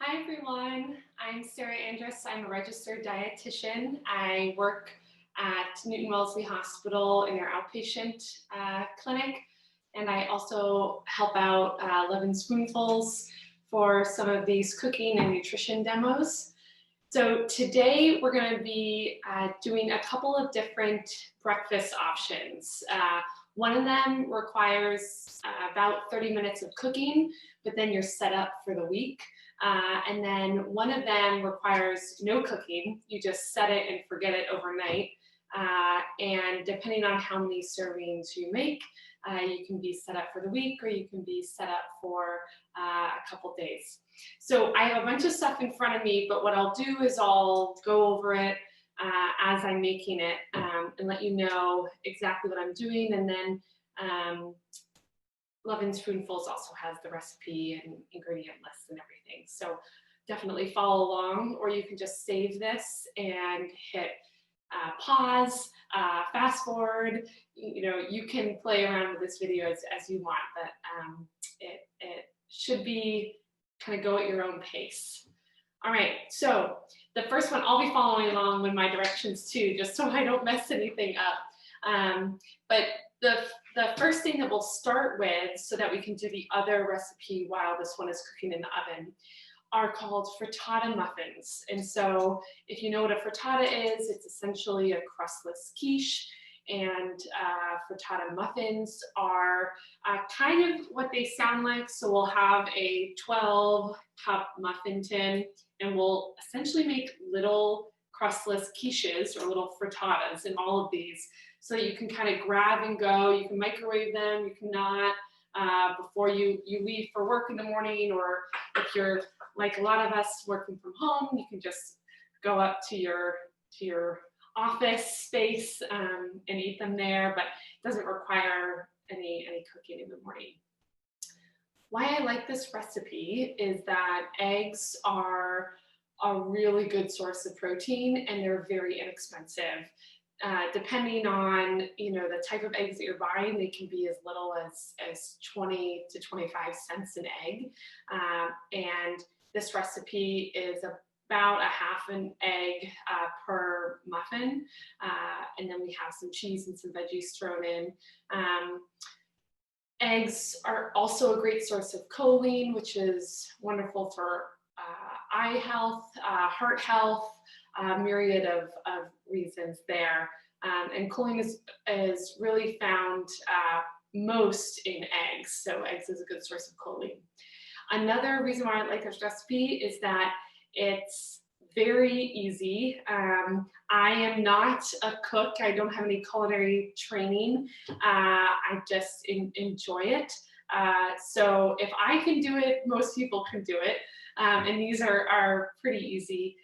Hi everyone, I'm Sarah Andrus. I'm a registered dietitian. I work at Newton Wellesley Hospital in their outpatient clinic, and I also help out Love Spoonfuls for some of these cooking and nutrition demos. So today we're going to be doing a couple of different breakfast options. One of them requires about 30 minutes of cooking, but then you're set up for the week. And then one of them requires no cooking. You just set it and forget it overnight. And depending on how many servings you make, you can be set up for the week or you can be set up for a couple days. So I have a bunch of stuff in front of me, but what I'll do is I'll go over it as I'm making it and let you know exactly what I'm doing. And then Love Spoonfuls also has the recipe and ingredient lists and everything. So definitely follow along, or you can just save this and hit pause, fast forward. You know, you can play around with this video as you want, but it should be kind of go at your own pace. All right, so the first one, I'll be following along with my directions too, just so I don't mess anything up. But the first thing that we'll start with, so that we can do the other recipe while this one is cooking in the oven, are called frittata muffins. And so if you know what a frittata is, it's essentially a crustless quiche. And frittata muffins are kind of what they sound like. So we'll have a 12-cup muffin tin, and we'll essentially make little crustless quiches or little frittatas in all of these. So you can kind of grab and go. You can microwave them, you cannot, before you leave for work in the morning, or if you're like a lot of us working from home, you can just go up to your office space and eat them there, but it doesn't require any cooking in the morning. Why I like this recipe is that eggs are a really good source of protein, and they're very inexpensive. Depending on the type of eggs that you're buying, they can be as little as 20 to 25 cents an egg. And this recipe is about a half an egg per muffin. And then we have some cheese and some veggies thrown in. Eggs are also a great source of choline, which is wonderful for eye health, heart health, myriad of reasons there. And choline is really found most in eggs, so eggs is a good source of choline. Another reason why I like this recipe is that it's very easy. I am not a cook. I don't have any culinary training. I just enjoy it. So if I can do it, most people can do it. And these are pretty easy.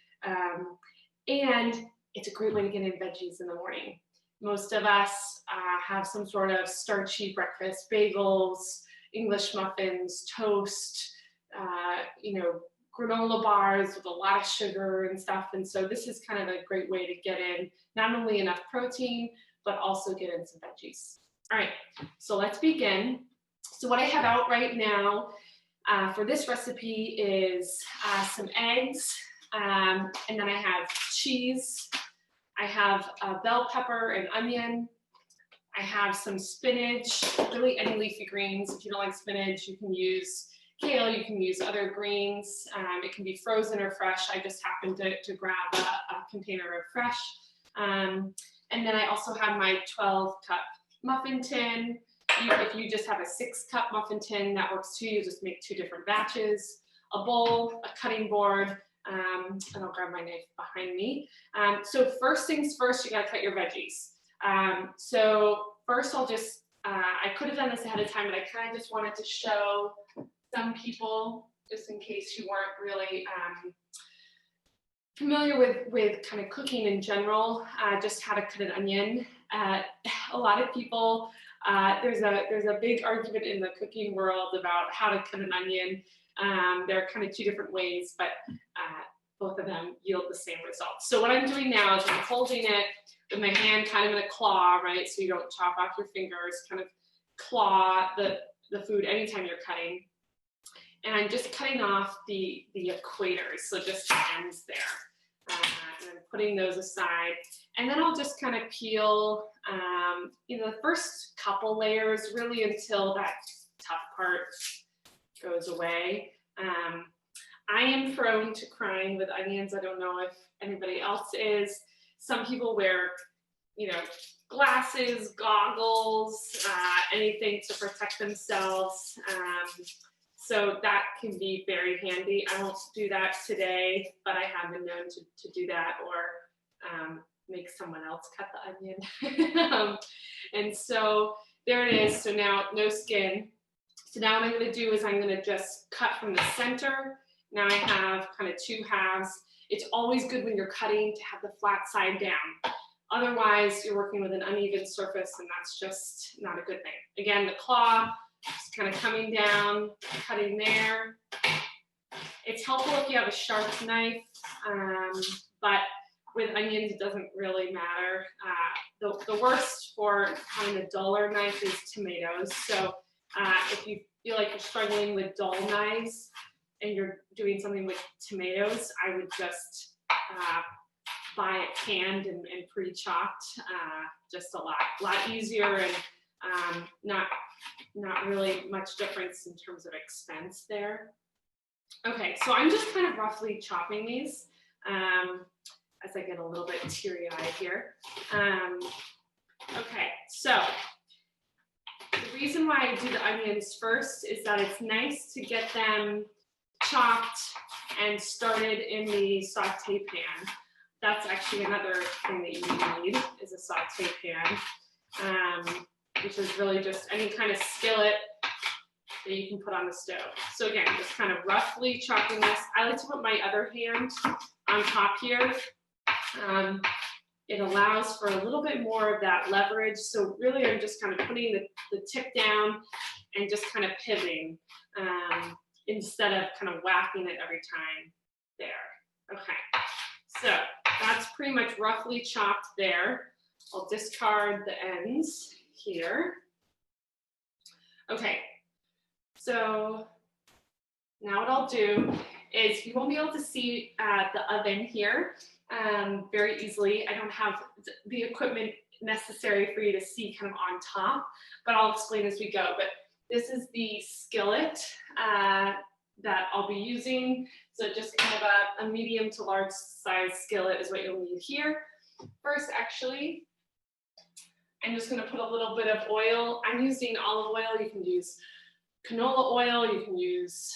And it's a great way to get in veggies in the morning. Most of us have some sort of starchy breakfast: bagels, English muffins, toast, granola bars with a lot of sugar and stuff. And so this is kind of a great way to get in not only enough protein, but also get in some veggies. All right, so let's begin. So what I have out right now for this recipe is some eggs, and then I have cheese. I have bell pepper and onion. I have some spinach, really any leafy greens. If you don't like spinach, you can use kale, you can use other greens. It can be frozen or fresh. I just happened to grab a container of fresh. And then I also have my 12-cup muffin tin. If you just have a 6-cup muffin tin, that works too. You just make 2 different batches. A bowl, a cutting board, and I'll grab my knife behind me. So first things first, you gotta cut your veggies. So first I'll just, I could have done this ahead of time, but I kind of just wanted to show some people, just in case you weren't really familiar with kind of cooking in general, just how to cut an onion. A lot of people, there's a big argument in the cooking world about how to cut an onion. There are kind of 2 different ways, but both of them yield the same results. So what I'm doing now is I'm holding it with my hand kind of in a claw, right? So you don't chop off your fingers, kind of claw the food anytime you're cutting. And I'm just cutting off the equators, so just the ends there. And I'm putting those aside. And then I'll just kind of peel, you know, the first couple layers really until that tough part goes away. I am prone to crying with onions. I don't know if anybody else is. Some people wear, you know, glasses, goggles, anything to protect themselves. So that can be very handy. I won't do that today, but I have been known to do that, or make someone else cut the onion. And so there it is. So now no skin. So now what I'm going to do is I'm going to just cut from the center. Now I have kind of two halves. It's always good when you're cutting to have the flat side down. Otherwise, you're working with an uneven surface, and that's just not a good thing. Again, the claw just kind of coming down, cutting there. It's helpful if you have a sharp knife, but with onions, it doesn't really matter. The worst for having a duller knife is tomatoes. So if you feel like you're struggling with dull knives and you're doing something with tomatoes, I would just buy it canned and pre-chopped. Just a lot easier, and not really much difference in terms of expense there. Okay, so I'm just kind of roughly chopping these as I get a little bit teary-eyed here. Okay, so the reason why I do the onions first is that it's nice to get them chopped and started in the saute pan. That's actually another thing that you need, is a saute pan, which is really just any kind of skillet that you can put on the stove. So again, just kind of roughly chopping this. I like to put my other hand on top here. It allows for a little bit more of that leverage. So really I'm just kind of putting the tip down and just kind of pivoting instead of kind of whacking it every time there. Okay, so that's pretty much roughly chopped there. I'll discard the ends here. Okay, so now what I'll do is, you won't be able to see the oven here very easily. I don't have the equipment necessary for you to see kind of on top, but I'll explain as we go. But this is the skillet that I'll be using. So just kind of a medium to large size skillet is what you'll need here. First, actually, I'm just going to put a little bit of oil. I'm using olive oil. You can use canola oil. You can use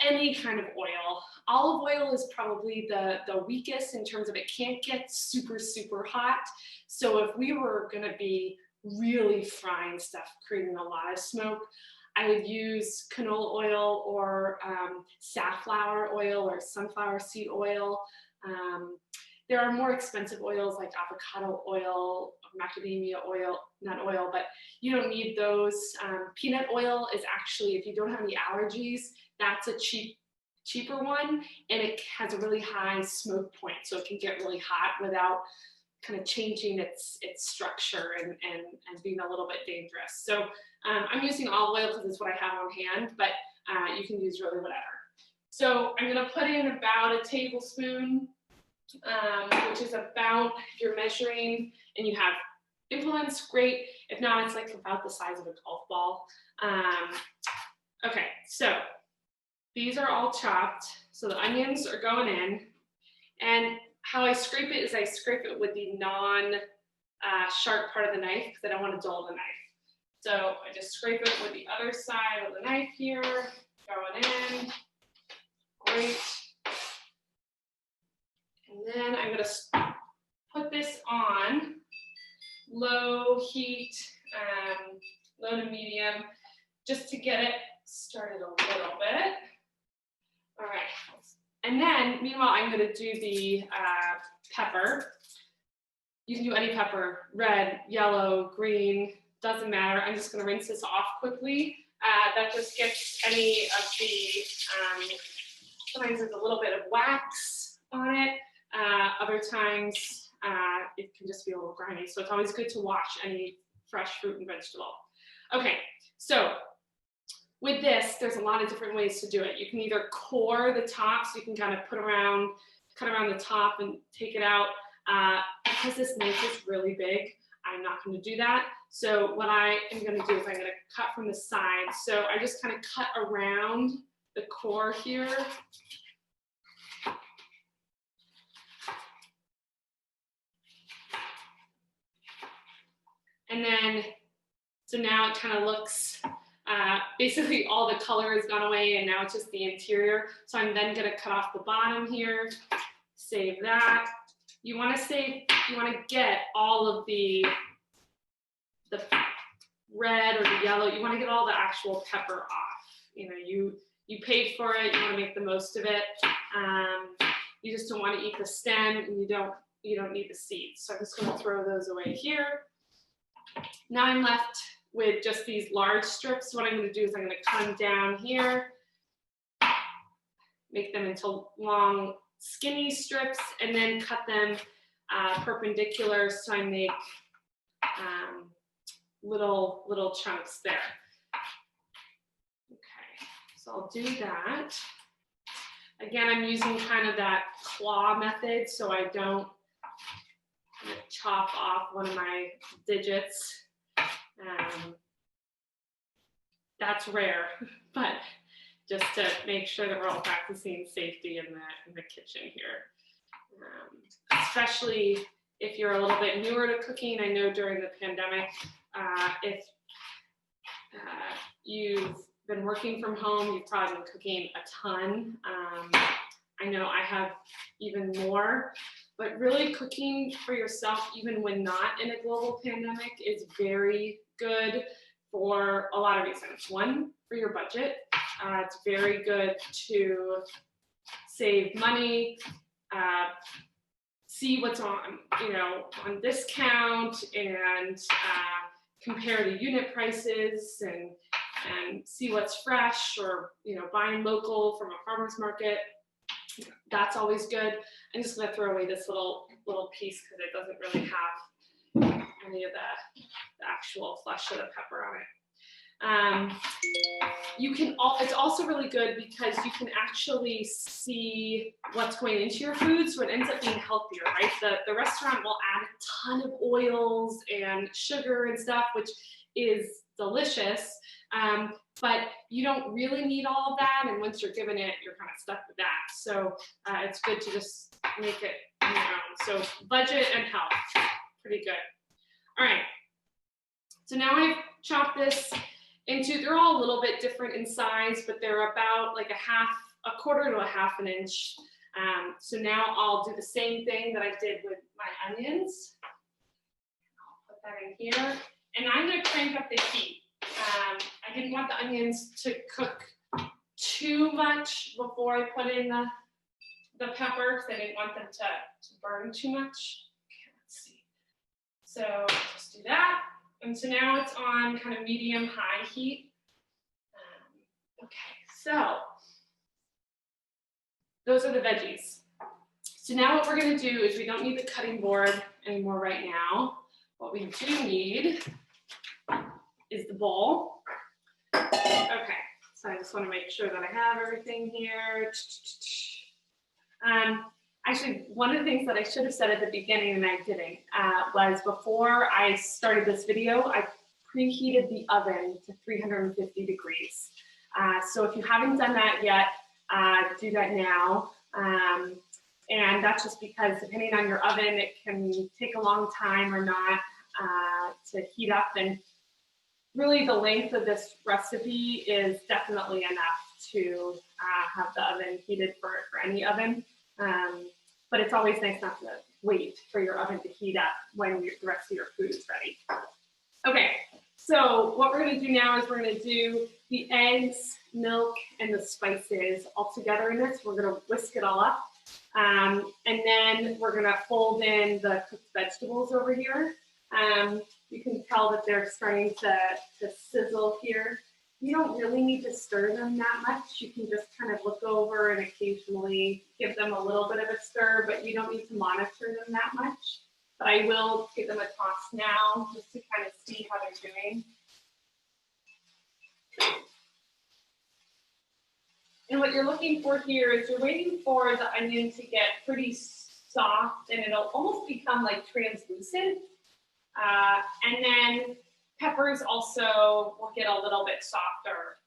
any kind of oil. Olive oil is probably the weakest in terms of it can't get super, super hot. So if we were going to be really frying stuff, creating a lot of smoke, I would use canola oil or safflower oil or sunflower seed oil. There are more expensive oils like avocado oil, macadamia oil, nut oil, but you don't need those. Peanut oil is actually, if you don't have any allergies, that's a cheaper one, and it has a really high smoke point, so it can get really hot without kind of changing its structure and being a little bit dangerous. So I'm using olive oil because it's what I have on hand, but you can use really whatever. So I'm going to put in about a tablespoon, which is about, if you're measuring and you have implements, great. If not, it's like about the size of a golf ball. Okay, so these are all chopped. So the onions are going in, and how I scrape it is I scrape it with the non-sharp part of the knife because I don't want to dull the knife. So I just scrape it with the other side of the knife here, going in. Great. And then I'm going to put this on low heat, low to medium, just to get it started a little bit. All right. And then, meanwhile, I'm going to do the pepper. You can do any pepper, red, yellow, green, doesn't matter. I'm just going to rinse this off quickly. That just gets any of the, sometimes there's a little bit of wax on it. Other times it can just be a little grimy. So it's always good to wash any fresh fruit and vegetable. Okay, so with this, there's a lot of different ways to do it. You can either core the top, so you can kind of cut around the top and take it out. Because this knife is really big, I'm not going to do that. So what I am going to do is I'm going to cut from the side. So I just kind of cut around the core here. And then, so now it kind of looks, basically all the color has gone away and now it's just the interior. So I'm then going to cut off the bottom here, save that. You want to get all of the red or the yellow, you want to get all the actual pepper off. You know, you paid for it, you want to make the most of it. You just don't want to eat the stem, and you don't need the seeds. So I'm just going to throw those away here. Now I'm left with just these large strips. What I'm going to do is I'm going to cut them down here, make them into long, skinny strips, and then cut them perpendicular so I make little chunks there. Okay, so I'll do that. Again, I'm using kind of that claw method so I don't chop off one of my digits. That's rare, but just to make sure that we're all practicing safety in the kitchen here. Especially if you're a little bit newer to cooking. I know during the pandemic, if you've been working from home, you've probably been cooking a ton. I know I have even more, but really cooking for yourself, even when not in a global pandemic, is very good for a lot of reasons. One, for your budget. It's very good to save money, see what's on discount, and compare the unit prices and see what's fresh, or buying local from a farmer's market. That's always good. I'm just going to throw away this little piece because it doesn't really have any of the actual flesh of the pepper on it. It's also really good because you can actually see what's going into your food, so it ends up being healthier, right? The restaurant will add a ton of oils and sugar and stuff, which is delicious, but you don't really need all of that, and once you're given it, you're kind of stuck with that. So it's good to just make it on your own. So budget and health, pretty good. All right, so now I've chopped this into, they're all a little bit different in size, but they're about like a quarter to a half an inch. So now I'll do the same thing that I did with my onions. I'll put that in here, and I'm going to crank up the heat. I didn't want the onions to cook too much before I put in the pepper, because I didn't want them to burn too much. Okay, let's see. So just do that. And so now it's on kind of medium-high heat. Okay, so those are the veggies. So now what we're going to do is, we don't need the cutting board anymore right now. What we do need is the bowl. Okay, so I just want to make sure that I have everything here. Actually, one of the things that I should have said at the beginning and I didn't was, before I started this video, I preheated the oven to 350 degrees. So if you haven't done that yet, do that now. And that's just because, depending on your oven, it can take a long time or not to heat up. And really, the length of this recipe is definitely enough to have the oven heated for any oven. But it's always nice not to wait for your oven to heat up when the rest of your food is ready. Okay, so what we're going to do now is we're going to do the eggs, milk, and the spices all together in this. We're going to whisk it all up. And then we're going to fold in the cooked vegetables over here. You can tell that they're starting to sizzle here. You don't really need to stir them that much. You can just kind of look over and occasionally give them a little bit of a stir, but you don't need to monitor them that much. But I will give them a toss now just to kind of see how they're doing. And what you're looking for here is you're waiting for the onion to get pretty soft and it'll almost become like translucent. And then peppers also will get a little bit softer.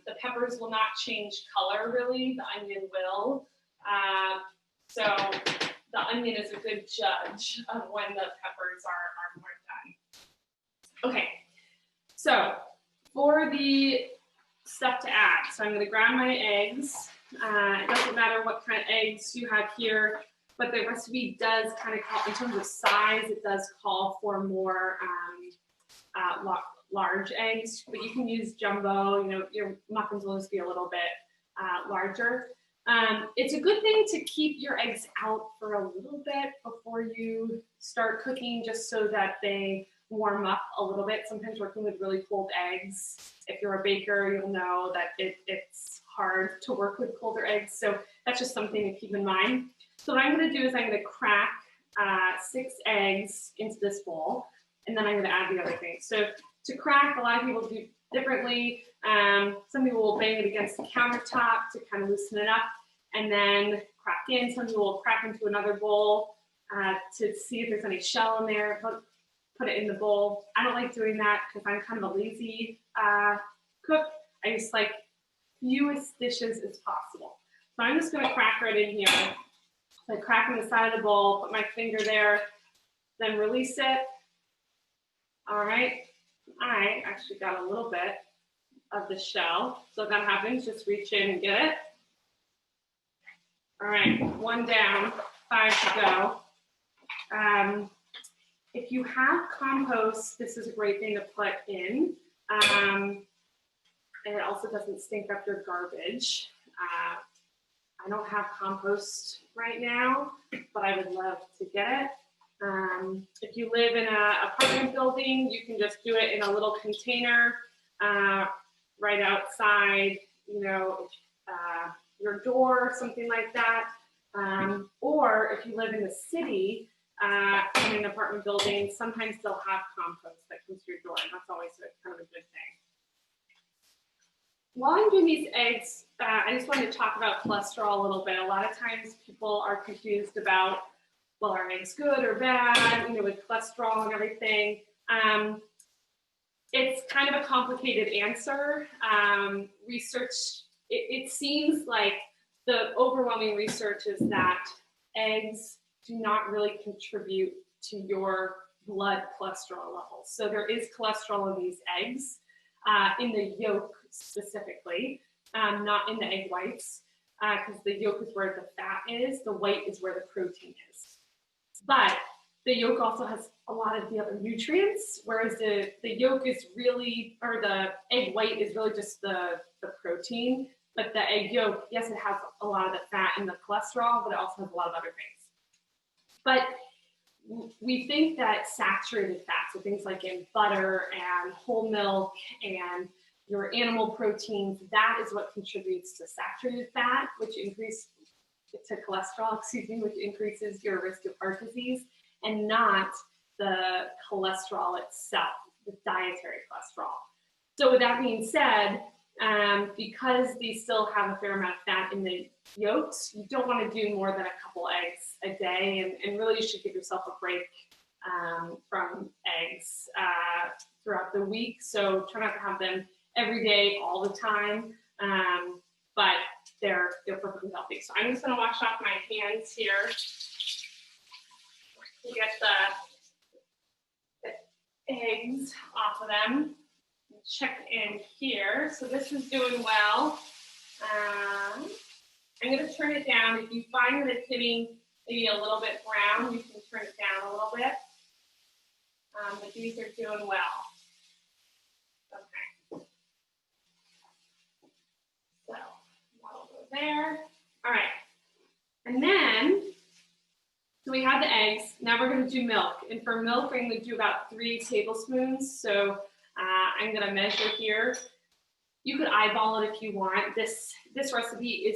The peppers will not change color really, the onion will. So the onion is a good judge of when the peppers are more done. Okay, so for the stuff to add, so I'm going to grab my eggs. It doesn't matter what kind of eggs you have here, but the recipe does kind of call, in terms of size, it does call for more large eggs, but you can use jumbo. You know, your muffins will just be a little bit larger. It's a good thing to keep your eggs out for a little bit before you start cooking, just so that they warm up a little bit. Sometimes working with really cold eggs, if you're a baker, you'll know that it's hard to work with colder eggs. So that's just something to keep in mind. So what I'm going to do is I'm going to crack 6 eggs into this bowl, and then I'm going to add the other things. So to crack, a lot of people do differently. Some people will bang it against the countertop to kind of loosen it up and then crack in. Some people will crack into another bowl to see if there's any shell in there, put it in the bowl. I don't like doing that because I'm kind of a lazy cook. I just like fewest dishes as possible. So I'm just going to crack right in here. So I crack in the side of the bowl, put my finger there, then release it. All right. I actually got a little bit of the shell. So that happens, just reach in and get it. All right, 1 down, 5 to go. If you have compost, this is a great thing to put in. And it also doesn't stink up your garbage. I don't have compost right now, but I would love to get it. If you live in an apartment building, you can just do it in a little container right outside, you know, your door, something like that. Or if you live in the city, in an apartment building, sometimes they'll have compost that comes to your door, and that's always kind of a good thing. While I'm doing these eggs, I just wanted to talk about cholesterol a little bit. A lot of times people are confused about, well, are eggs good or bad, you know, with cholesterol and everything. It's kind of a complicated answer. Research, it seems like the overwhelming research is that eggs do not really contribute to your blood cholesterol levels. So there is cholesterol in these eggs, in the yolk specifically, not in the egg whites, because the yolk is where the fat is, the white is where the protein is. But the yolk also has a lot of the other nutrients, whereas the yolk is really, or the egg white is really just the protein. But the egg yolk, yes, it has a lot of the fat and the cholesterol, but it also has a lot of other things. But we think that saturated fats, so things like in butter and whole milk and your animal proteins, that is what contributes to saturated fat, which increases to cholesterol, which increases your risk of heart disease, and not the cholesterol itself, the dietary cholesterol. So with that being said, because these still have a fair amount of fat in the yolks, you don't want to do more than a couple eggs a day, and really you should give yourself a break from eggs throughout the week. So try not to have them every day, all the time, but they're perfectly healthy. So I'm just going to wash off my hands here to get the eggs off of them. Check in here. So this is doing well. I'm going to turn it down. If you find that it's getting maybe a little bit brown, you can turn it down a little bit. But these are doing well. Okay. So that'll go there. All right. And then, so we have the eggs. Now we're going to do milk. And for milk, we're going to do about 3 tablespoons. So I'm going to measure here. You could eyeball it if you want. This recipe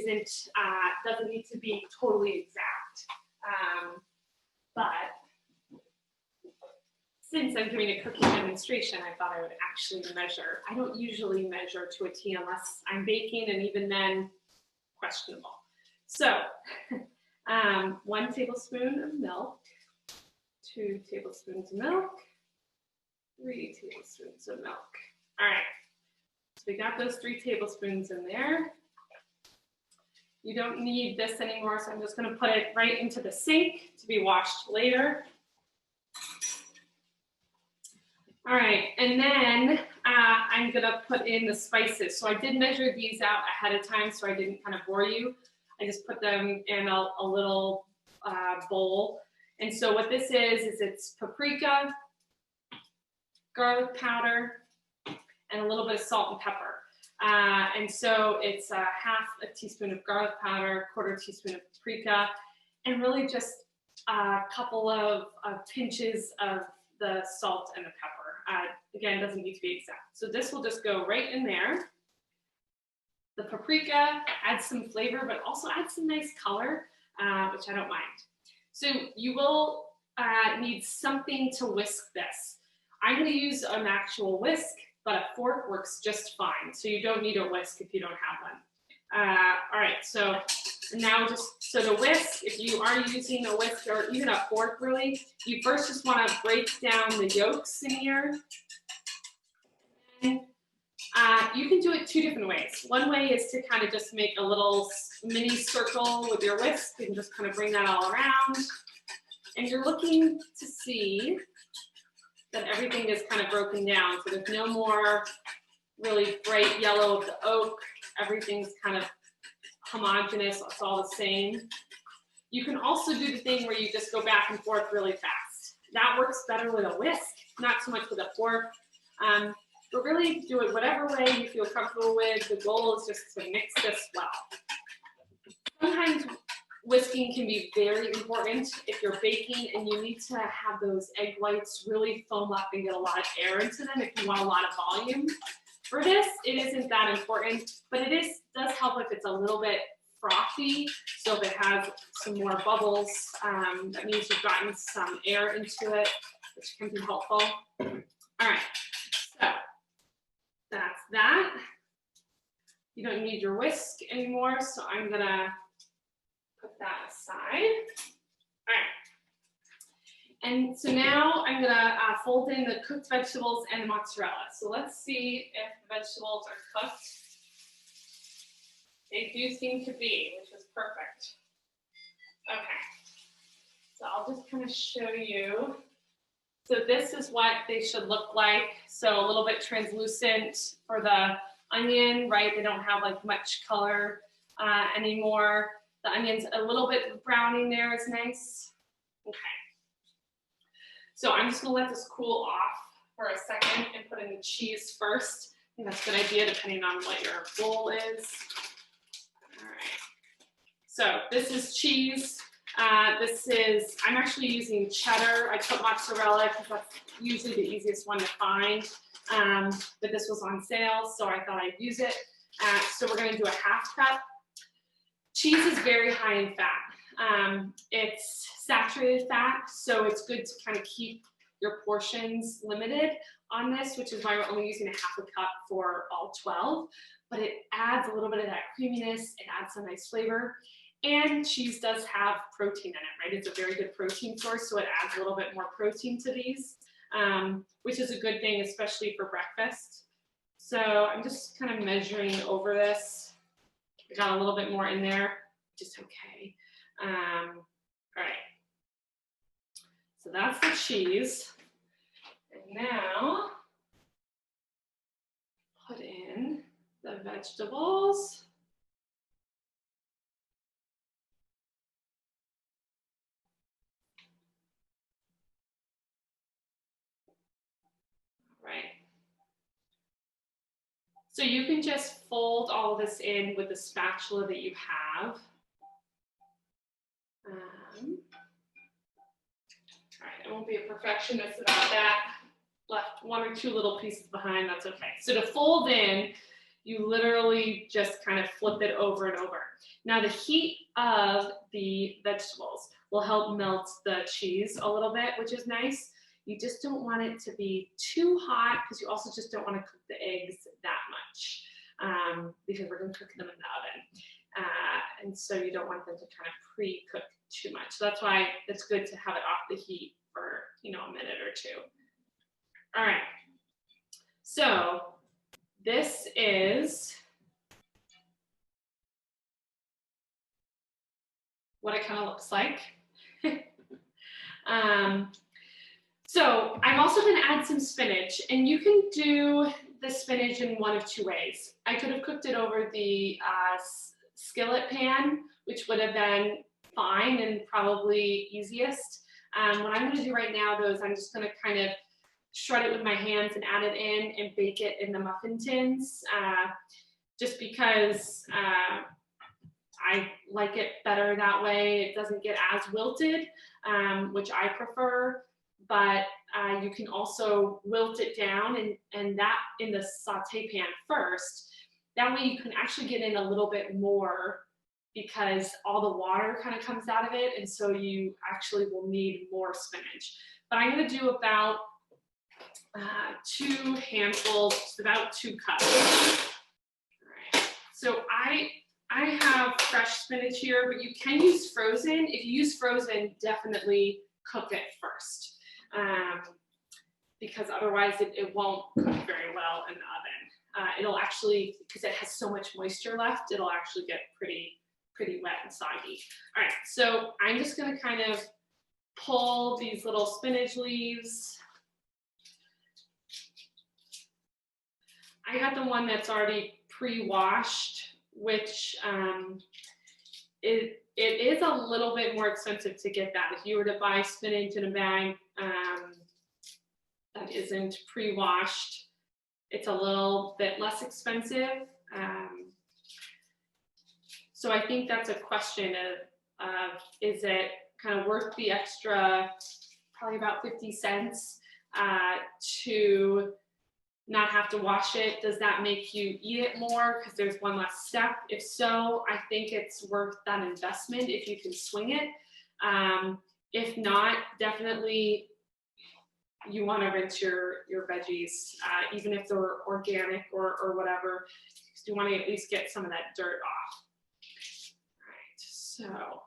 doesn't need to be totally exact. But since I'm doing a cooking demonstration, I thought I would actually measure. I don't usually measure to a T unless I'm baking, and even then, questionable. So 1 tablespoon of milk, 2 tablespoons of milk, 3 tablespoons of milk. All right, so we got those 3 tablespoons in there. You don't need this anymore, so I'm just going to put it right into the sink to be washed later. All right, and then I'm going to put in the spices. So I did measure these out ahead of time, so I didn't kind of bore you. I just put them in a little bowl. And so what this is it's paprika, garlic powder, and a little bit of salt and pepper. And so it's half a teaspoon of garlic powder, 1/4 teaspoon of paprika, and really just a couple of pinches of the salt and the pepper. Again, it doesn't need to be exact. So this will just go right in there. The paprika adds some flavor, but also adds some nice color, which I don't mind. So you will need something to whisk this. I'm going to use an actual whisk, but a fork works just fine. So you don't need a whisk if you don't have one. All right, so now so the whisk, if you are using a whisk or even a fork really, you first just want to break down the yolks in here. And you can do it 2 different ways. One way is to kind of just make a little mini circle with your whisk and just kind of bring that all around. And you're looking to see that everything is kind of broken down. So there's no more really bright yellow of the oak. Everything's kind of homogeneous. It's all the same. You can also do the thing where you just go back and forth really fast. That works better with a whisk, not so much with a fork. But really do it whatever way you feel comfortable with. The goal is just to mix this well. Sometimes whisking can be very important if you're baking and you need to have those egg whites really foam up and get a lot of air into them if you want a lot of volume. For this, it isn't that important, but it does help if it's a little bit frothy. So if it has some more bubbles, that means you've gotten some air into it, which can be helpful. All right, so that's that. You don't need your whisk anymore, so I'm gonna put that aside. All right. And so now I'm gonna fold in the cooked vegetables and the mozzarella. So let's see if the vegetables are cooked. They do seem to be, which is perfect. Okay. So I'll just kind of show you. So this is what they should look like. So a little bit translucent for the onion, right? They don't have like much color anymore. The onion's a little bit browning there is nice. Okay. So I'm just gonna let this cool off for a second and put in the cheese first. I think that's a good idea depending on what your bowl is. All right. So this is cheese. I'm actually using cheddar. I put mozzarella because that's usually the easiest one to find. But this was on sale, so I thought I'd use it. So we're gonna do a 1/2 cup. Cheese is very high in fat. It's saturated fat, so it's good to kind of keep your portions limited on this, which is why we're only using a 1/2 cup for all 12. But it adds a little bit of that creaminess. It adds some nice flavor. And cheese does have protein in it, right? It's a very good protein source, so it adds a little bit more protein to these, which is a good thing, especially for breakfast. So I'm just kind of measuring over this. I got a little bit more in there, which is okay. All right. So that's the cheese. And now put in the vegetables. Right. So you can just fold all of this in with the spatula that you have. All right, I won't be a perfectionist about that. Left 1 or 2 little pieces behind, that's okay. So to fold in, you literally just kind of flip it over and over. Now the heat of the vegetables will help melt the cheese a little bit, which is nice. You just don't want it to be too hot because you also just don't want to cook the eggs that much because we're going to cook them in the And so you don't want them to kind of pre-cook too much. So that's why it's good to have it off the heat for, you know, a minute or two. All right. So this is what it kind of looks like. So I'm also going to add some spinach, and you can do the spinach in one of two ways. I could have cooked it over the skillet pan, which would have been fine and probably easiest. What I'm going to do right now, though, is I'm just going to kind of shred it with my hands and add it in and bake it in the muffin tins, just because I like it better that way. It doesn't get as wilted, which I prefer, but you can also wilt it down and that in the saute pan first. That way you can actually get in a little bit more because all the water kind of comes out of it, and so you actually will need more spinach. But I'm going to do about 2 handfuls, just about 2 cups. All right. So I have fresh spinach here, but you can use frozen. If you use frozen, definitely cook it first, because otherwise it won't cook very well in the oven. It'll actually, because it has so much moisture left, it'll actually get pretty wet and soggy. All right, so I'm just going to kind of pull these little spinach leaves. I got the one that's already pre-washed, which it is a little bit more expensive to get that. If you were to buy spinach in a bag that isn't pre-washed, it's a little bit less expensive. So I think that's a question of is it kind of worth the extra, probably about 50 cents to not have to wash it? Does that make you eat it more because there's one less step? If so, I think it's worth that investment if you can swing it. If not, definitely you want to rinse your veggies, even if they're organic or whatever, because you want to at least get some of that dirt off. All right, so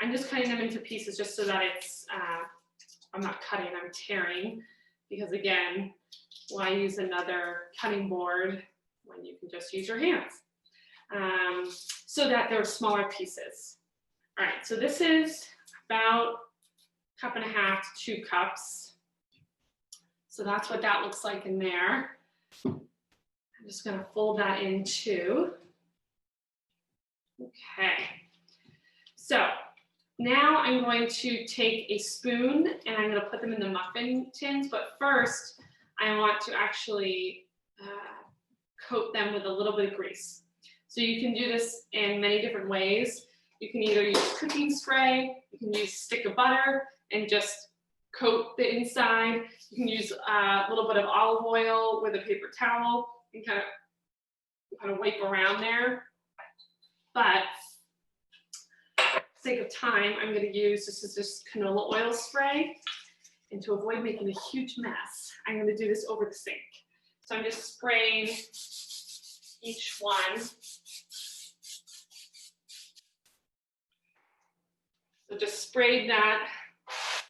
I'm just cutting them into pieces just so that it's, I'm not cutting, I'm tearing, because again, why use another cutting board when you can just use your hands? So that they're smaller pieces. All right, so this is about 1.5 cups to 2 cups. So that's what that looks like in there. I'm just going to fold that in too. Okay. So now I'm going to take a spoon and I'm going to put them in the muffin tins. But first, I want to actually coat them with a little bit of grease. So you can do this in many different ways. You can either use cooking spray, you can use a stick of butter and just coat the inside. You can use a little bit of olive oil with a paper towel and kind of wipe around there. But for the sake of time, I'm going to use, this is just canola oil spray. And to avoid making a huge mess, I'm going to do this over the sink. So I'm just spraying each one. So just spray that.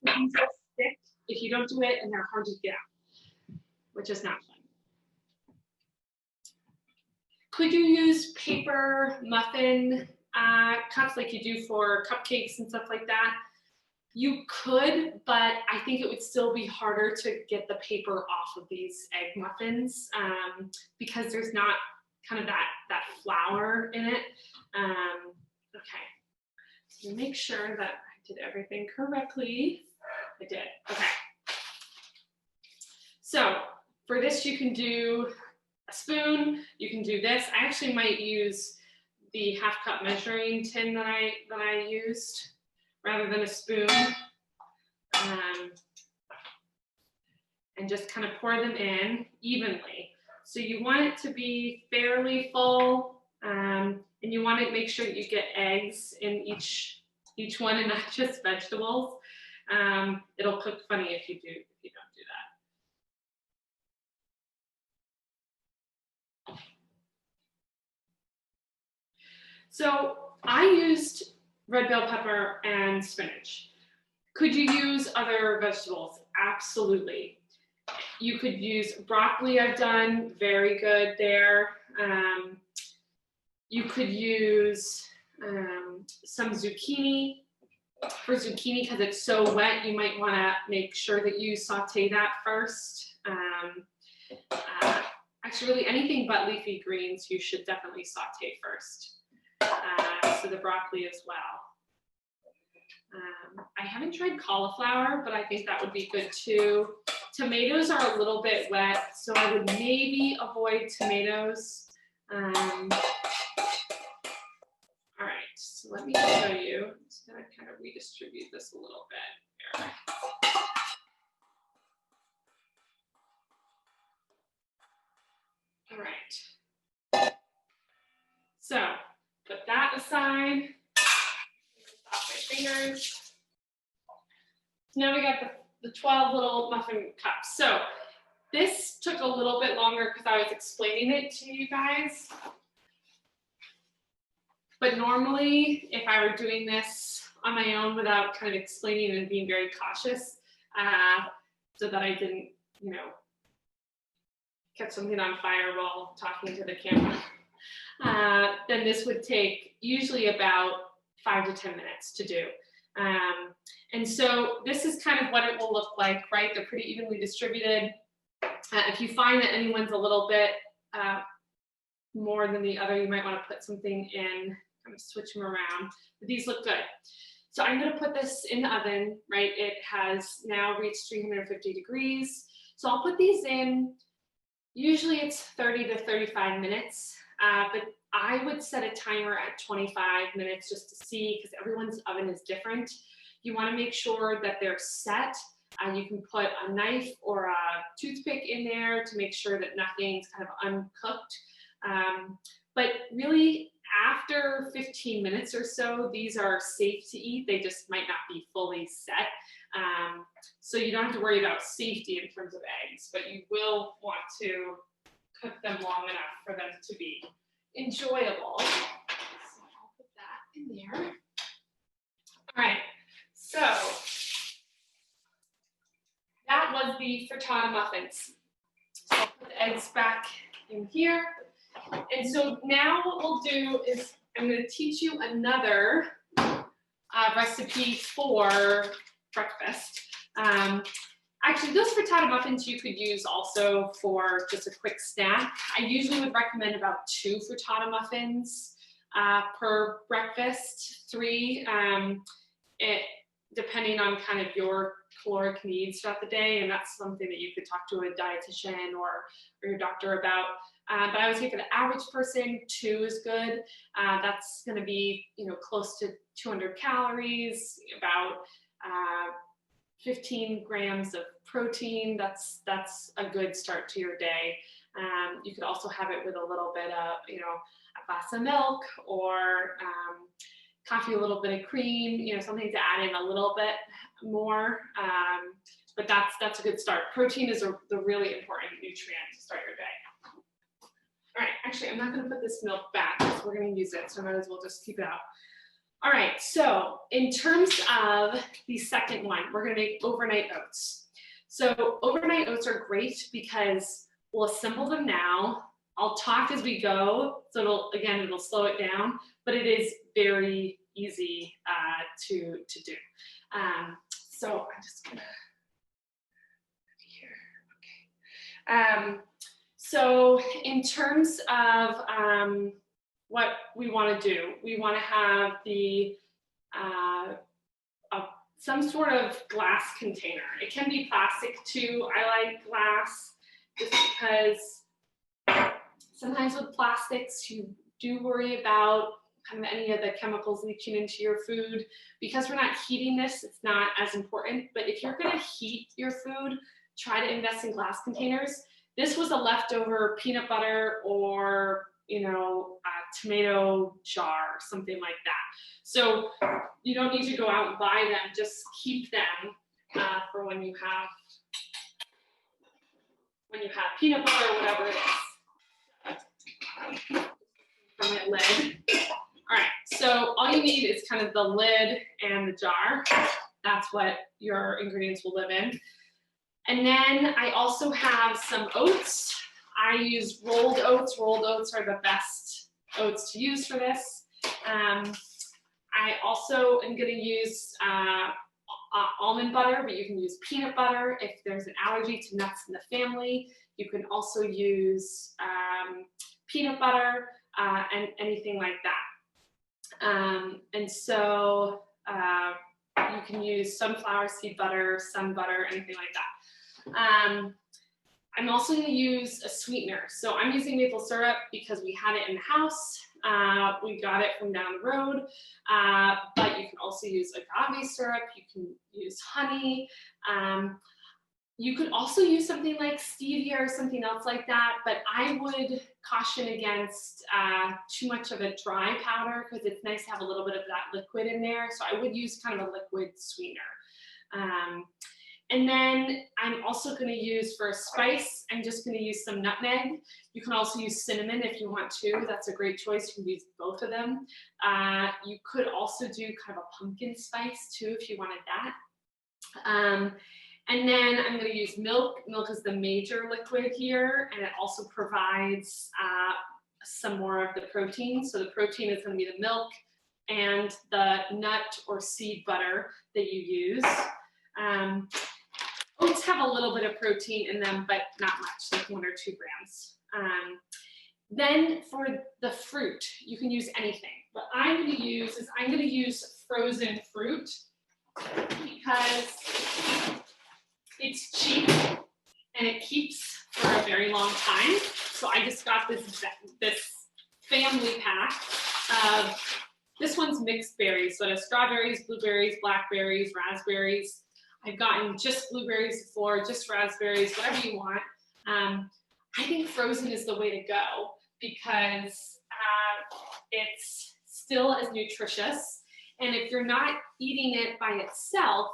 Stick if you don't do it, and they're hard to get out, which is not fun. Could you use paper muffin cups like you do for cupcakes and stuff like that? You could, but I think it would still be harder to get the paper off of these egg muffins because there's not kind of that flour in it. Okay, so make sure that I did everything correctly. I did, okay. So for this, you can do a spoon, you can do this. I actually might use the 1/2 cup measuring tin that I used rather than a spoon. And just kind of pour them in evenly. So you want it to be fairly full, and you want to make sure that you get eggs in each one and not just vegetables. It'll cook funny if you don't do that. So I used red bell pepper and spinach. Could you use other vegetables? Absolutely. You could use broccoli, I've done, very good there. You could use some zucchini. For zucchini, because it's so wet, you might want to make sure that you saute that first. Actually, really anything but leafy greens, you should definitely saute first. So the broccoli as well. I haven't tried cauliflower, but I think that would be good too. Tomatoes are a little bit wet, so I would maybe avoid tomatoes. All right, so let me show you. I'm just gonna kind of redistribute this a little bit here. All right, so put that aside. Stop my fingers. So now we got the 12 little muffin cups. So this took a little bit longer because I was explaining it to you guys. But normally, if I were doing this on my own without kind of explaining and being very cautious, so that I didn't, you know, catch something on fire while talking to the camera, then this would take usually about 5 to 10 minutes to do. And so this is kind of what it will look like, right? They're pretty evenly distributed. If you find that anyone's a little bit more than the other, you might want to put something in, kind of switch them around. But these look good. So I'm going to put this in the oven, right? It has now reached 350 degrees. So I'll put these in. Usually it's 30 to 35 minutes, but I would set a timer at 25 minutes just to see, because everyone's oven is different. You want to make sure that they're set. You can put a knife or a toothpick in there to make sure that nothing's kind of uncooked. But really, after 15 minutes or so, these are safe to eat. They just might not be fully set. So you don't have to worry about safety in terms of eggs, but you will want to cook them long enough for them to be enjoyable. So I'll put that in there. All right, so that was the frittata muffins. So I'll put the eggs back in here. And so now what we'll do is I'm going to teach you another recipe for breakfast. Actually, those frittata muffins you could use also for just a quick snack. I usually would recommend about 2 frittata muffins per breakfast, 3, depending on kind of your caloric needs throughout the day, and that's something that you could talk to a dietitian or your doctor about. But I would say for the average person, 2 is good. That's going to be, you know, close to 200 calories, about 15 grams of protein. That's a good start to your day. You could also have it with a little bit of, you know, a glass of milk or coffee, a little bit of cream, you know, something to add in a little bit more. But that's a good start. Protein is the really important nutrient to start your day. All right, actually, I'm not going to put this milk back because we're going to use it, so I might as well just keep it out. All right, so in terms of the second one, we're going to make overnight oats. So overnight oats are great because we'll assemble them now. I'll talk as we go, so it'll slow it down, but it is very easy to do. So I'm just gonna here. Okay. So in terms of what we want to do, we want to have some sort of glass container. It can be plastic too. I like glass just because sometimes with plastics you do worry about kind of any of the chemicals leaching into your food. Because we're not heating this, it's not as important. But if you're going to heat your food, try to invest in glass containers. This was a leftover peanut butter or, you know, a tomato jar, something like that. So you don't need to go out and buy them. Just keep them for when you have peanut butter or whatever it is. For my lid. All right, so all you need is kind of the lid and the jar. That's what your ingredients will live in. And then I also have some oats. I use rolled oats. Rolled oats are the best oats to use for this. I also am going to use almond butter, but you can use peanut butter if there's an allergy to nuts in the family. You can also use peanut butter and anything like that. And so you can use sunflower seed butter, sun butter, anything like that. I'm also going to use a sweetener. So I'm using maple syrup because we had it in the house. We got it from down the road, but you can also use agave syrup. You can use honey. You could also use something like stevia or something else like that, but I would caution against too much of a dry powder because it's nice to have a little bit of that liquid in there. So I would use kind of a liquid sweetener. And then I'm also going to use, for a spice, I'm just going to use some nutmeg. You can also use cinnamon if you want to. That's a great choice. You can use both of them. You could also do kind of a pumpkin spice too if you wanted that. And then I'm going to use milk. Milk is the major liquid here, and it also provides some more of the protein. So the protein is going to be the milk and the nut or seed butter that you use. Oats have a little bit of protein in them, but not much, like 1 or 2 grams. Then for the fruit, you can use anything. What I'm going to use is I'm going to use frozen fruit because it's cheap and it keeps for a very long time. So I just got this family pack of, this one's mixed berries. So it has strawberries, blueberries, blackberries, raspberries. I've gotten just blueberries before, just raspberries, whatever you want. I think frozen is the way to go because it's still as nutritious. And if you're not eating it by itself,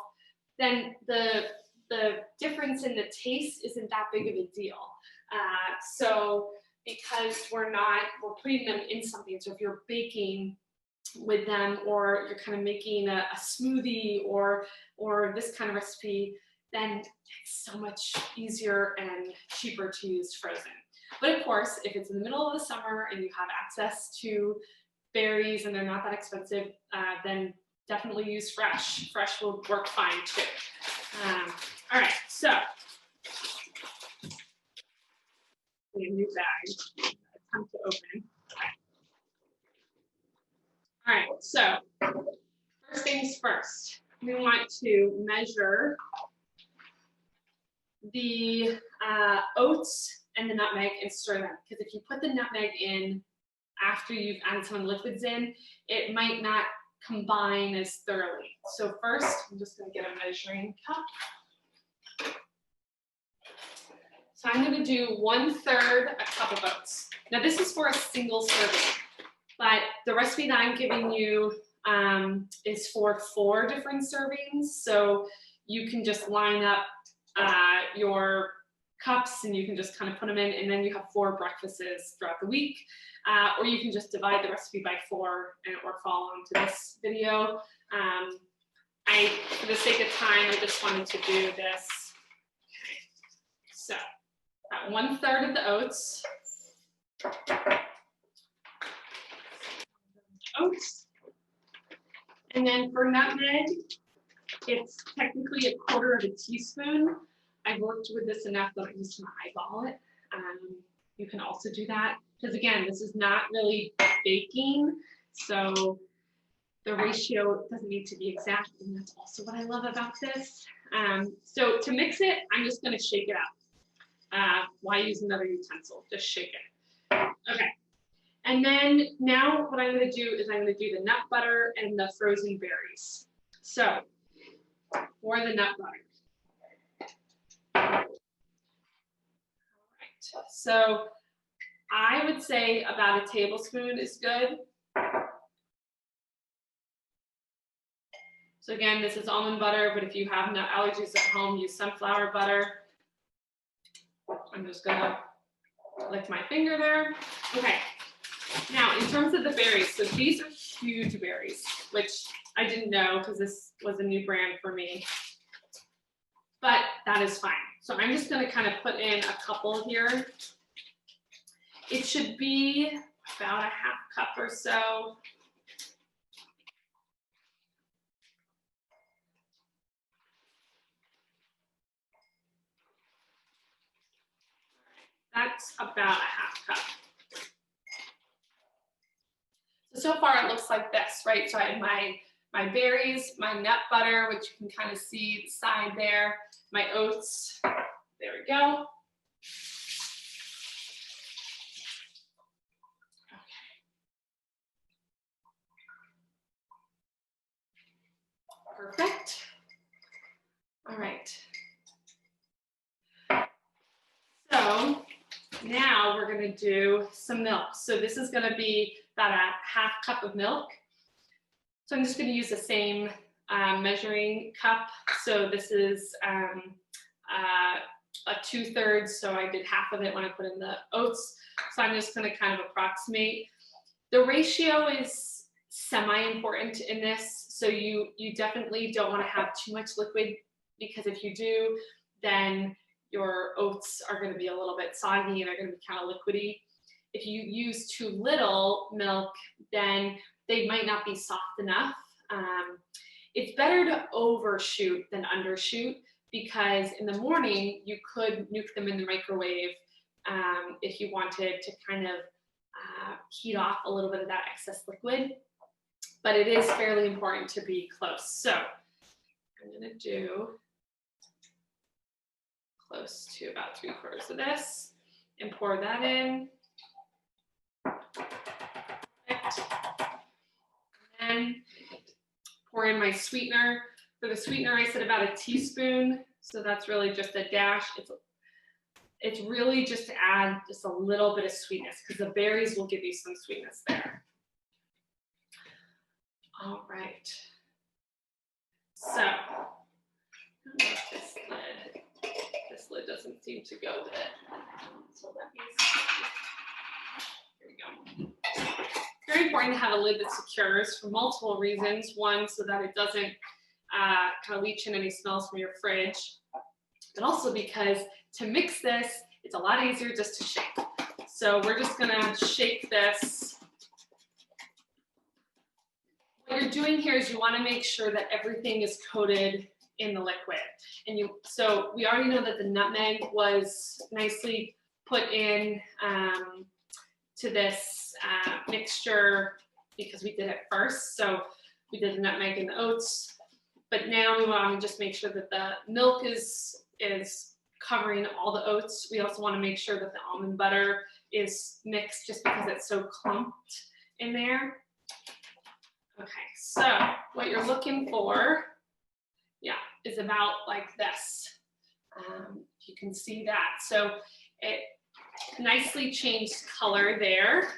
then the difference in the taste isn't that big of a deal. So because we're putting them in something. So if you're baking with them, or you're kind of making a smoothie or this kind of recipe, then it's so much easier and cheaper to use frozen. But of course, if it's in the middle of the summer and you have access to berries and they're not that expensive, then definitely use fresh. Fresh will work fine too. All right, so a new bag. Time to open. All right, so first things first, we want to measure the oats and the nutmeg and stir them, because if you put the nutmeg in after you've added some liquids in, it might not combine as thoroughly. So first, I'm just going to get a measuring cup. So I'm going to do 1/3 a cup of oats. Now this is for a single serving. But the recipe that I'm giving you is for 4 different servings. So you can just line up your cups and you can just kind of put them in, and then you have 4 breakfasts throughout the week. Or you can just divide the recipe by 4 or follow on to this video. For the sake of time, I just wanted to do this. Okay. So 1/3 of the oats. Oats. And then for nutmeg, it's technically 1/4 of a teaspoon. I've worked with this enough that I'm just going to eyeball it. You can also do that because, again, this is not really baking, so the ratio doesn't need to be exact, and that's also what I love about this. So to mix it, I'm just going to shake it up. Why use another utensil? Just shake it. Okay. And then now what I'm going to do is I'm going to do the nut butter and the frozen berries. So for the nut butter. All right. So I would say about a tablespoon is good. So again, this is almond butter, but if you have nut allergies at home, use sunflower butter. I'm just going to lick my finger there. Okay. Now, in terms of the berries, so these are huge berries, which I didn't know because this was a new brand for me, but that is fine. So I'm just going to kind of put in a couple here. It should be about a half cup or so. That's about a half cup. So far it looks like this, right? So I have my berries, my nut butter, which you can kind of see the side there, my oats. There we go. Okay. Perfect. All right. So now we're going to do some milk. So this is going to be about a half cup of milk. So I'm just going to use the same measuring cup. So this is a 2/3. So I did half of it when I put in the oats. So I'm just going to kind of approximate. The ratio is semi-important in this. So you definitely don't want to have too much liquid, because if you do, then your oats are going to be a little bit soggy and they're going to be kind of liquidy. If you use too little milk, then they might not be soft enough. It's better to overshoot than undershoot, because in the morning you could nuke them in the microwave if you wanted to kind of heat off a little bit of that excess liquid. But it is fairly important to be close. So I'm going to do close to about 3/4 of this and pour that in. Perfect. And pour in my sweetener. For the sweetener, I said about a teaspoon. So that's really just a dash. It's really just to add just a little bit of sweetness, because the berries will give you some sweetness there. All right. So this lid. This lid doesn't seem to go with it. So let me see. Here we go. Very important to have a lid that secures for multiple reasons. One, so that it doesn't kind of leach in any smells from your fridge, but also because to mix this, it's a lot easier just to shake. So we're just gonna shake this. What you're doing here is you want to make sure that everything is coated in the liquid. And so we already know that the nutmeg was nicely put in to this mixture because we did it first. So we did the nutmeg and the oats, but now we want to just make sure that the milk is covering all the oats. We also want to make sure that the almond butter is mixed, just because it's so clumped in there. Okay, so what you're looking for, is about like this. You can see that. So it nicely changed color there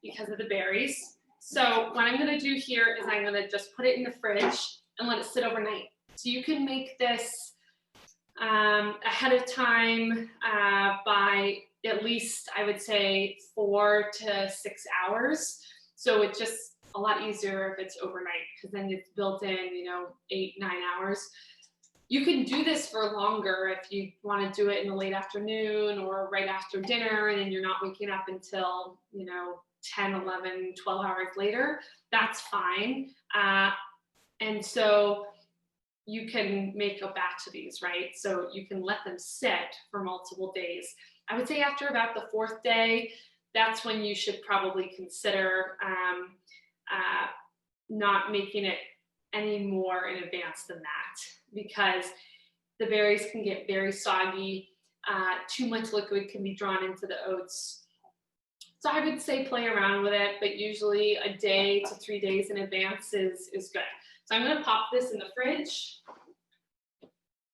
because of the berries. So what I'm gonna do here is I'm gonna just put it in the fridge and let it sit overnight. So you can make this ahead of time by at least, I would say, 4 to 6 hours. So it's just a lot easier if it's overnight, because then it's built in, 8, 9 hours. You can do this for longer if you want to do it in the late afternoon or right after dinner, and then you're not waking up until 10, 11, 12 hours later. That's fine. And so you can make a batch of these, right? So you can let them sit for multiple days. I would say after about the 4th day, that's when you should probably consider not making it any more in advance than that, because the berries can get very soggy. Too much liquid can be drawn into the oats. So I would say play around with it, but usually a day to 3 days in advance is good. So I'm going to pop this in the fridge,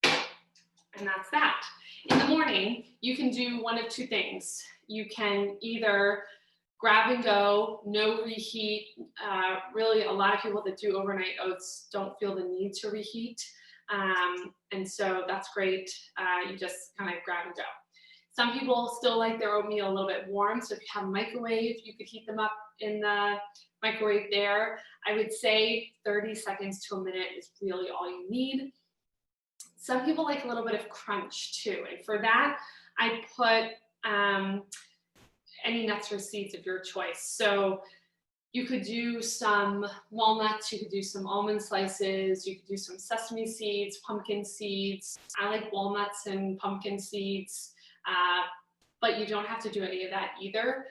and that's that. In the morning, you can do one of two things. You can either grab and go, no reheat. Really, a lot of people that do overnight oats don't feel the need to reheat. And so that's great. You just kind of grab and go. Some people still like their oatmeal a little bit warm, so if you have a microwave, you could heat them up in the microwave there. I would say 30 seconds to a minute is really all you need. Some people like a little bit of crunch too, and for that, I put any nuts or seeds of your choice. So you could do some walnuts, you could do some almond slices, you could do some sesame seeds, pumpkin seeds. I like walnuts and pumpkin seeds, but you don't have to do any of that either.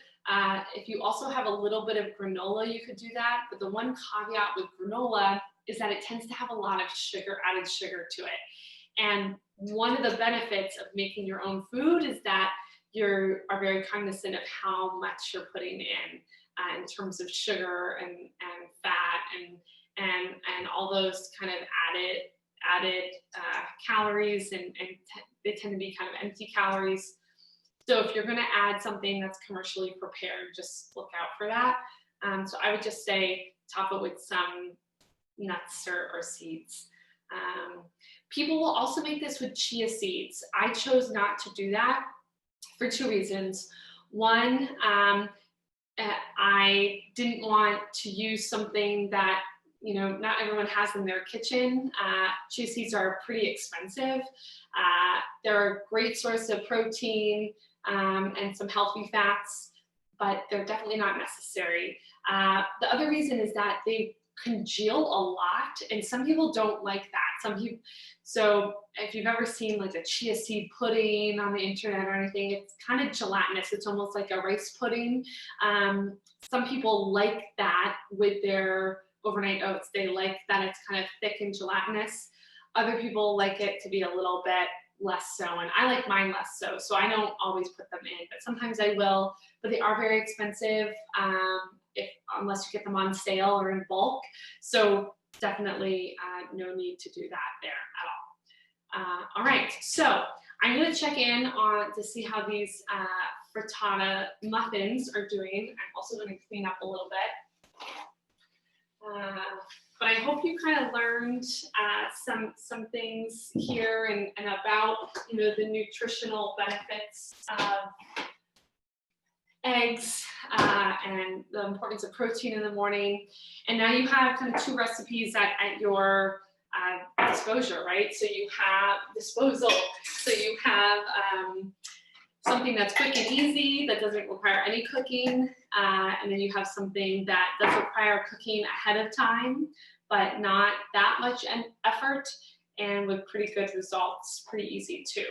If you also have a little bit of granola, you could do that. But the one caveat with granola is that it tends to have a lot of sugar, added sugar to it. And one of the benefits of making your own food is that you are very cognizant of how much you're putting in terms of sugar and fat and all those kind of added calories, and they tend to be kind of empty calories. So if you're going to add something that's commercially prepared, just look out for that. So I would just say top it with some nuts or seeds. People will also make this with chia seeds. I chose not to do that for two reasons. One, I didn't want to use something that, you know, not everyone has in their kitchen. Chia seeds are pretty expensive. They're a great source of protein and some healthy fats, but they're definitely not necessary. The other reason is that they congeal a lot, and some people don't like that. So if you've ever seen like a chia seed pudding on the internet or anything, it's kind of gelatinous. It's almost like a rice pudding. Some people like that with their overnight oats. They like that it's kind of thick and gelatinous. Other people like it to be a little bit less so, and I like mine less so, so I don't always put them in, but sometimes I will. But they are very expensive unless you get them on sale or in bulk. So definitely no need to do that there at all. All right, so I'm going to check in to see how these frittata muffins are doing. I'm also going to clean up a little bit. But I hope you kind of learned some things here and about, you know, the nutritional benefits of eggs and the importance of protein in the morning. And now you have kind of two recipes at your disposal, right? So you have something that's quick and easy, that doesn't require any cooking, and then you have something that does require cooking ahead of time, but not that much effort, and with pretty good results, pretty easy too.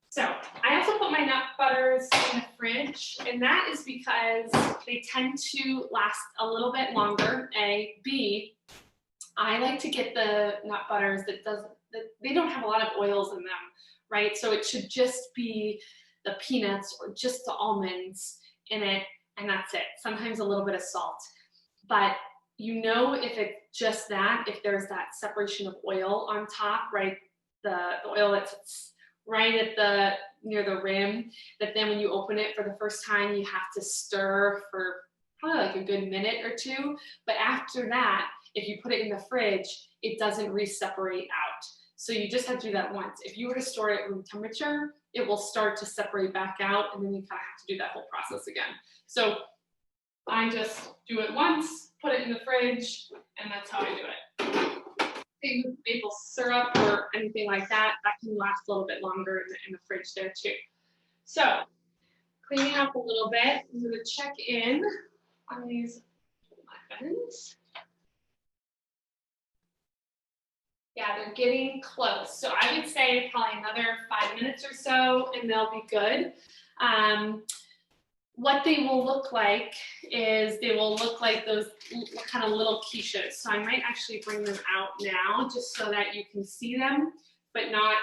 So I also put my nut butters in the fridge, and that is because they tend to last a little bit longer, A. B, I like to get the nut butters that they don't have a lot of oils in them, right? So it should just be the peanuts or just the almonds in it, and that's it. Sometimes a little bit of salt. But you know, if it's just that, if there's that separation of oil on top, right? The oil that's right at near the rim, that then when you open it for the first time, you have to stir for probably like a good minute or two. But after that, if you put it in the fridge, it doesn't re-separate out. So you just have to do that once. If you were to store it at room temperature, it will start to separate back out, and then you kind of have to do that whole process again. So I just do it once, put it in the fridge, and that's how I do it. Same with maple syrup or anything like that, that can last a little bit longer in the fridge there too. So cleaning up a little bit, I'm going to check in on these muffins. Yeah, they're getting close. So I would say probably another 5 minutes or so, and they'll be good. What they will look like is they will look like those kind of little quiches. So I might actually bring them out now just so that you can see them, but not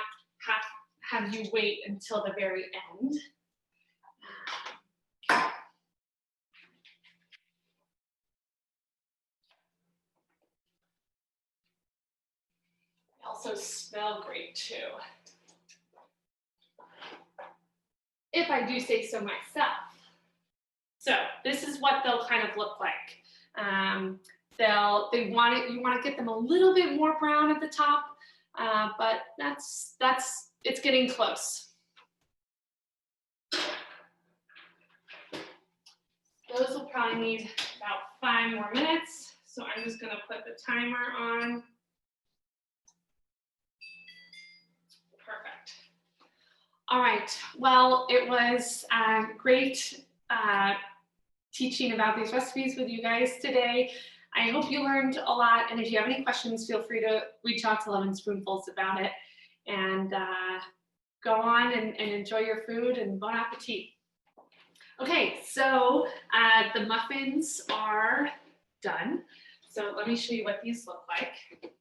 have you wait until the very end. They also smell great too, if I do say so myself. So this is what they'll kind of look like. You want to get them a little bit more brown at the top, but it's getting close. Those will probably need about 5 more minutes. So I'm just gonna put the timer on. Perfect. All right, well, it was great teaching about these recipes with you guys today. I hope you learned a lot, and if you have any questions, feel free to reach out to Lemon Spoonfuls about it. And go on and enjoy your food, and bon appetit. Okay, so the muffins are done. So let me show you what these look like.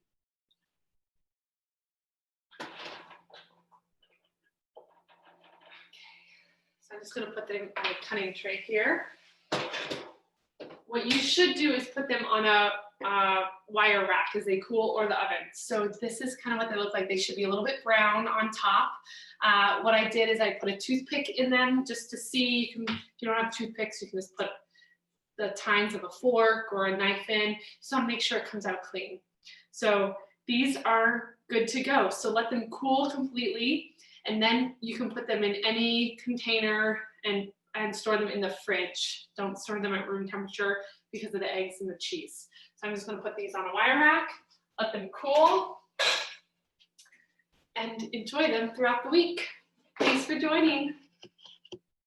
So I'm just going to put them on a cutting tray here. What you should do is put them on a wire rack as they cool, or the oven. So this is kind of what they look like. They should be a little bit brown on top. What I did is I put a toothpick in them just to see. If you don't have toothpicks, you can just put the tines of a fork or a knife in. Just want to make sure it comes out clean. So these are good to go. So let them cool completely, and then you can put them in any container and store them in the fridge. Don't store them at room temperature because of the eggs and the cheese. So I'm just going to put these on a wire rack, let them cool, and enjoy them throughout the week. Thanks for joining.